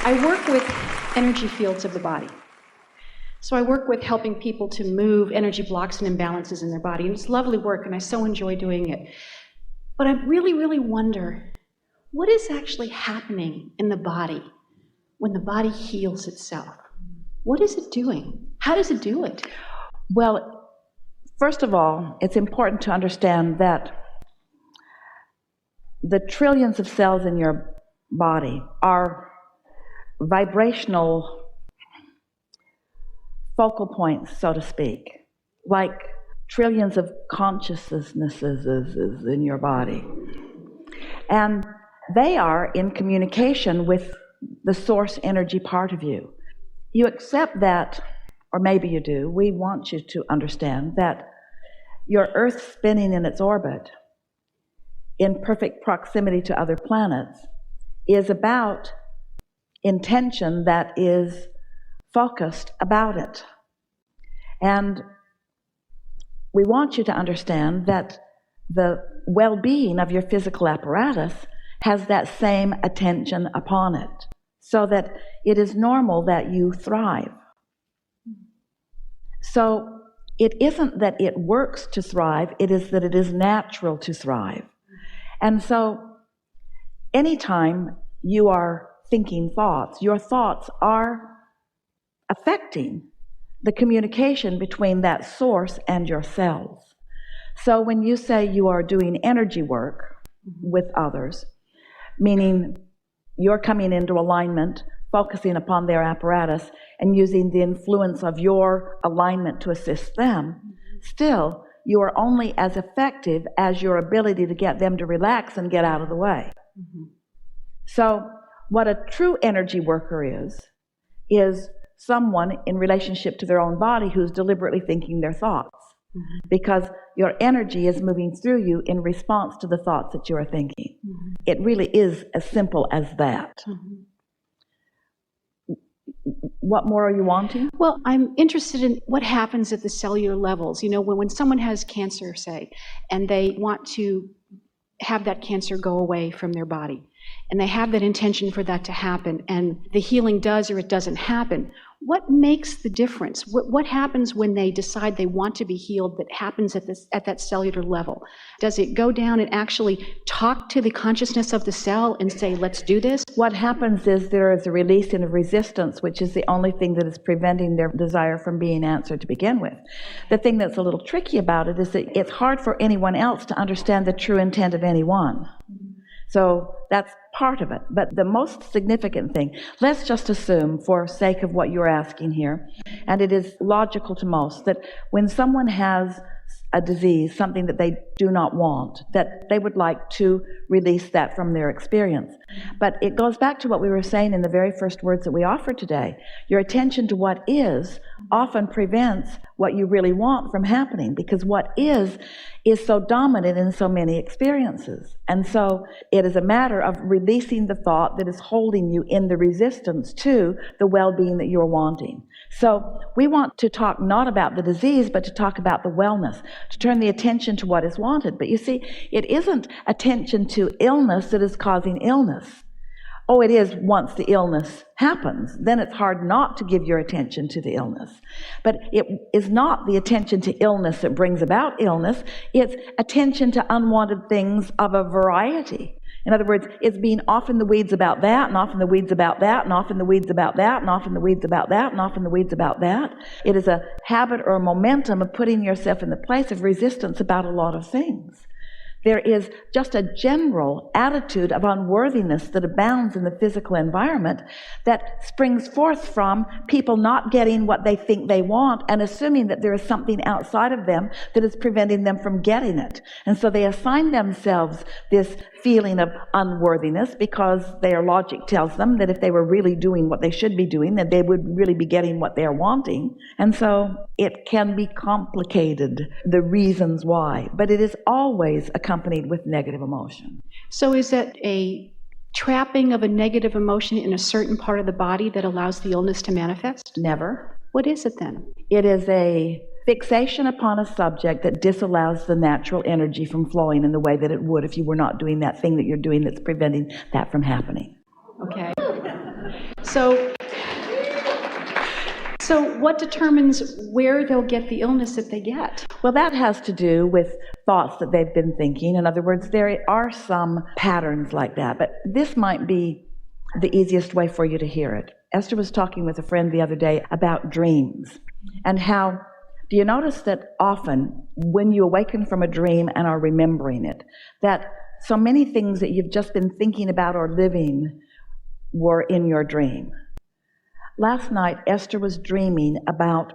I work with energy fields of the body. So I work with helping people to move energy blocks and imbalances in their body. And it's lovely work, and I so enjoy doing it. But I really, really wonder, what is actually happening in the body when the body heals itself? What is it doing? How does it do it? Well, first of all, it's important to understand that the trillions of cells in your body are vibrational focal points, so to speak, like trillions of consciousnesses in your body. And they are in communication with the source energy part of you. You accept that, or maybe you do, we want you to understand that your Earth spinning in its orbit in perfect proximity to other planets is about intention that is focused about it. And we want you to understand that the well-being of your physical apparatus has that same attention upon it, so that it is normal that you thrive. So it isn't that it works to thrive, it is that it is natural to thrive. And so anytime you are thinking thoughts, your thoughts are affecting the communication between that source and your cells. So when you say you are doing energy work with others, meaning you're coming into alignment, focusing upon their apparatus, and using the influence of your alignment to assist them, still, you are only as effective as your ability to get them to relax and get out of the way. So what a true energy worker is someone in relationship to their own body who's deliberately thinking their thoughts, because your energy is moving through you in response to the thoughts that you are thinking. It really is as simple as that. What more are you wanting? Well, I'm interested in what happens at the cellular levels. You know, when someone has cancer, say, and they want to have that cancer go away from their body, and they have that intention for that to happen, and the healing does or it doesn't happen, what makes the difference? What happens when they decide they want to be healed that happens at that cellular level? Does it go down and actually talk to the consciousness of the cell and say, let's do this? What happens is there is a release in resistance, which is the only thing that is preventing their desire from being answered to begin with. The thing that's a little tricky about it is that it's hard for anyone else to understand the true intent of anyone. So that's part of it. But the most significant thing, let's just assume, for sake of what you're asking here, and it is logical to most, that when someone has a disease, something that they do not want, that they would like to release that from their experience. But it goes back to what we were saying in the very first words that we offered today. Your attention to what is often prevents what you really want from happening, because what is so dominant in so many experiences. And so it is a matter of releasing the thought that is holding you in the resistance to the well-being that you're wanting. So we want to talk not about the disease, but to talk about the wellness, to turn the attention to what is wanted. But you see, it isn't attention to illness that is causing illness. Oh, it is once the illness happens. Then it's hard not to give your attention to the illness. But it is not the attention to illness that brings about illness. It's attention to unwanted things of a variety. In other words, it's being off in the weeds about that, and off in the weeds about that, and off in the weeds about that, and off in the weeds about that, and off in the weeds about that. It is a habit or a momentum of putting yourself in the place of resistance about a lot of things. There is just a general attitude of unworthiness that abounds in the physical environment that springs forth from people not getting what they think they want and assuming that there is something outside of them that is preventing them from getting it. And so they assign themselves this feeling of unworthiness because their logic tells them that if they were really doing what they should be doing, then they would really be getting what they're wanting. And so it can be complicated, the reasons why, but it is always accompanied with negative emotion. So is that a trapping of a negative emotion in a certain part of the body that allows the illness to manifest? Never. What is it then? It is a fixation upon a subject that disallows the natural energy from flowing in the way that it would if you were not doing that thing that you're doing that's preventing that from happening. Okay. So what determines where they'll get the illness that they get? Well, that has to do with thoughts that they've been thinking. In other words, there are some patterns like that, but this might be the easiest way for you to hear it. Esther was talking with a friend the other day about dreams and how, do you notice that often when you awaken from a dream and are remembering it, that so many things that you've just been thinking about or living were in your dream? Last night, Esther was dreaming about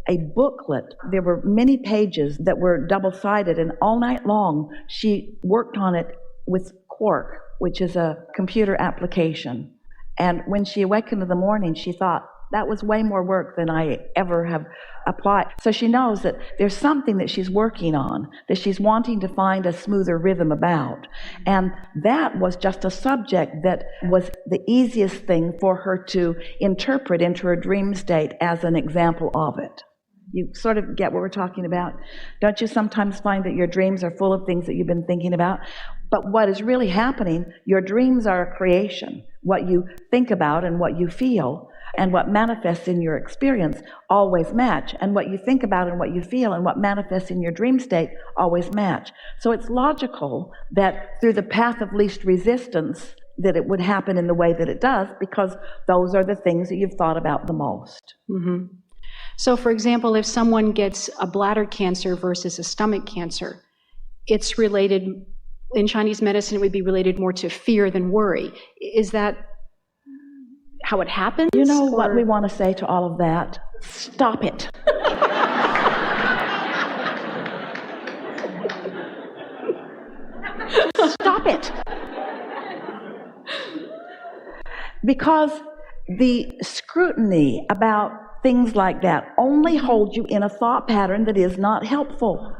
a booklet. There were many pages that were double-sided, and all night long she worked on it with Quark, which is a computer application. And when she awakened in the morning, she thought, that was way more work than I ever have applied. So she knows that there's something that she's working on, that she's wanting to find a smoother rhythm about. And that was just a subject that was the easiest thing for her to interpret into her dream state as an example of it. You sort of get what we're talking about? Don't you sometimes find that your dreams are full of things that you've been thinking about? But what is really happening, your dreams are a creation. What you think about and what you feel and what manifests in your experience always match. And what you think about and what you feel and what manifests in your dream state always match. So it's logical that through the path of least resistance that it would happen in the way that it does, because those are the things that you've thought about the most. Mm-hmm. So, for example, if someone gets a bladder cancer versus a stomach cancer, it's related, in Chinese medicine, it would be related more to fear than worry. Is that how it happens? You know what we want to say to all of that? Stop it. Stop it. Because the scrutiny about things like that only hold you in a thought pattern that is not helpful.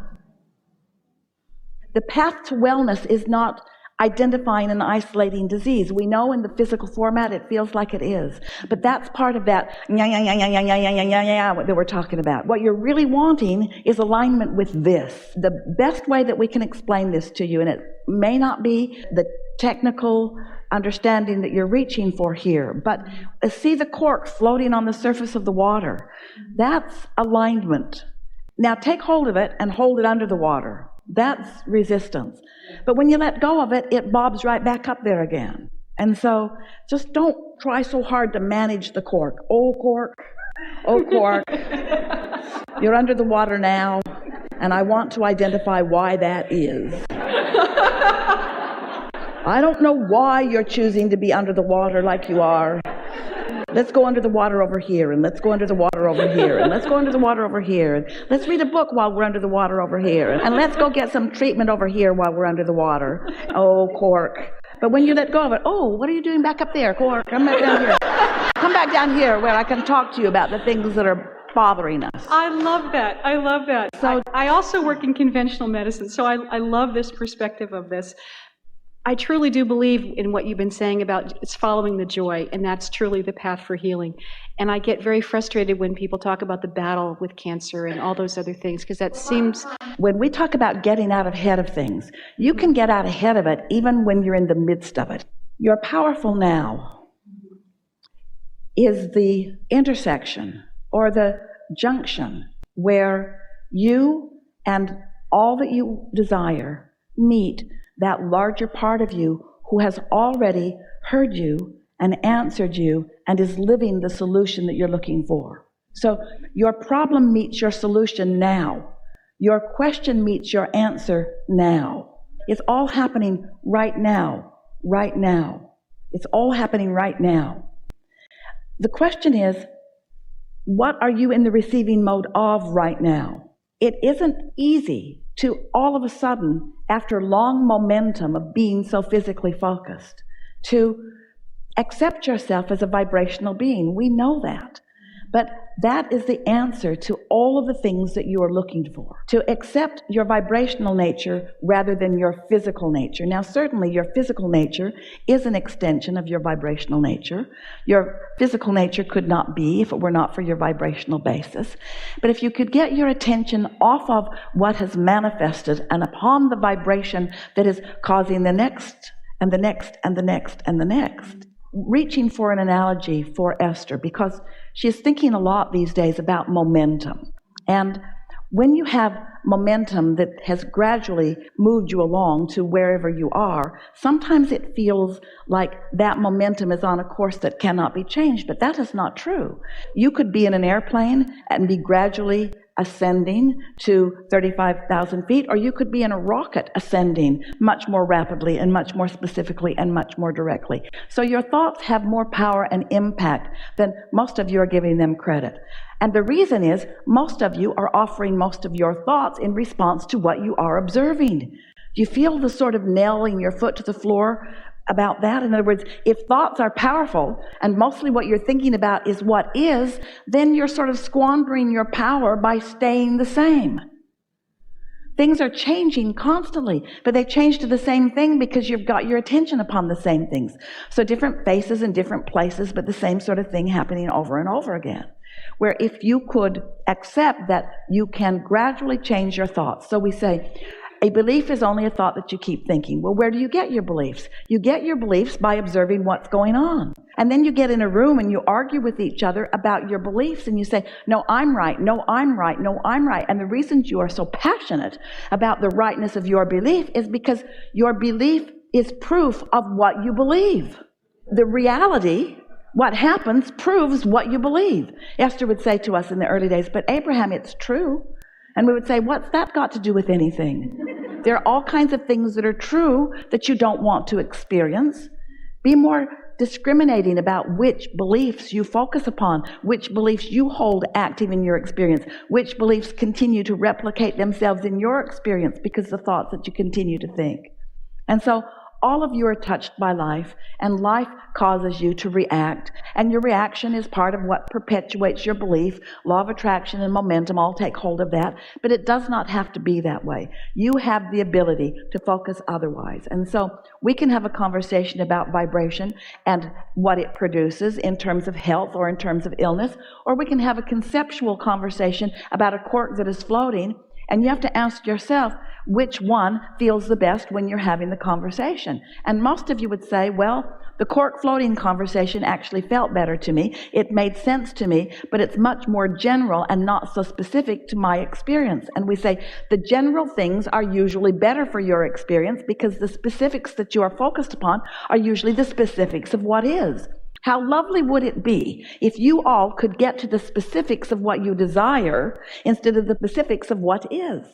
The path to wellness is not identifying and isolating disease. We know in the physical format it feels like it is, but that's part of that that we're talking about. What you're really wanting is alignment with this. The best way that we can explain this to you, and it may not be the technical understanding that you're reaching for here, but see the cork floating on the surface of the water. That's alignment. Now take hold of it and hold it under the water. That's resistance. But when you let go of it, it bobs right back up there again. And so just don't try so hard to manage the cork. Oh, cork. Oh, cork. You're under the water now, and I want to identify why that is. I don't know why you're choosing to be under the water like you are. Let's go under the water over here, and let's go under the water over here, and let's go under the water over here, and let's read a book while we're under the water over here, and let's go get some treatment over here while we're under the water. Oh, cork. But when you let go of it, oh, what are you doing back up there, cork? Come back down here. Come back down here where I can talk to you about the things that are bothering us. I love that. I love that. So I also work in conventional medicine, so I love this perspective of this. I truly do believe in what you've been saying about it's following the joy, and that's truly the path for healing. And I get very frustrated when people talk about the battle with cancer and all those other things, because that seems... When we talk about getting out ahead of things, you can get out ahead of it even when you're in the midst of it. Your powerful now is the intersection or the junction where you and all that you desire meet that larger part of you who has already heard you and answered you and is living the solution that you're looking for. So your problem meets your solution now. Your question meets your answer now. It's all happening right now, right now. It's all happening right now. The question is, what are you in the receiving mode of right now? It isn't easy to all of a sudden, after long momentum of being so physically focused, to accept yourself as a vibrational being. We know that. But that is the answer to all of the things that you are looking for. To accept your vibrational nature rather than your physical nature. Now, certainly your physical nature is an extension of your vibrational nature. Your physical nature could not be if it were not for your vibrational basis. But if you could get your attention off of what has manifested and upon the vibration that is causing the next and the next and the next and the next, reaching for an analogy for Esther because she's thinking a lot these days about momentum. And when you have momentum that has gradually moved you along to wherever you are, sometimes it feels like that momentum is on a course that cannot be changed, but that is not true. You could be in an airplane and be gradually ascending to 35,000 feet, or you could be in a rocket ascending much more rapidly and much more specifically and much more directly. So your thoughts have more power and impact than most of you are giving them credit. And the reason is most of you are offering most of your thoughts in response to what you are observing. Do you feel the sort of nailing your foot to the floor about that? In other words, if thoughts are powerful and mostly what you're thinking about is what is, then you're sort of squandering your power by staying the same. Things are changing constantly, but they change to the same thing because you've got your attention upon the same things. So different faces in different places, but the same sort of thing happening over and over again. Where if you could accept that you can gradually change your thoughts. So we say, a belief is only a thought that you keep thinking. Well, where do you get your beliefs? You get your beliefs by observing what's going on. And then you get in a room and you argue with each other about your beliefs and you say, no, I'm right, no, I'm right, no, I'm right. And the reason you are so passionate about the rightness of your belief is because your belief is proof of what you believe. The reality, what happens, proves what you believe. Esther would say to us in the early days, but Abraham, it's true. And we would say, what's that got to do with anything? There are all kinds of things that are true that you don't want to experience. Be more discriminating about which beliefs you focus upon, which beliefs you hold active in your experience, which beliefs continue to replicate themselves in your experience because of the thoughts that you continue to think. And so all of you are touched by life, and life causes you to react, and your reaction is part of what perpetuates your belief. Law of attraction and momentum all take hold of that, but it does not have to be that way. You have the ability to focus otherwise. And so we can have a conversation about vibration and what it produces in terms of health or in terms of illness, or we can have a conceptual conversation about a cork that is floating. And you have to ask yourself which one feels the best when you're having the conversation. And most of you would say, well, the cork floating conversation actually felt better to me. It made sense to me, but it's much more general and not so specific to my experience. And we say the general things are usually better for your experience because the specifics that you are focused upon are usually the specifics of what is. How lovely would it be if you all could get to the specifics of what you desire instead of the specifics of what is?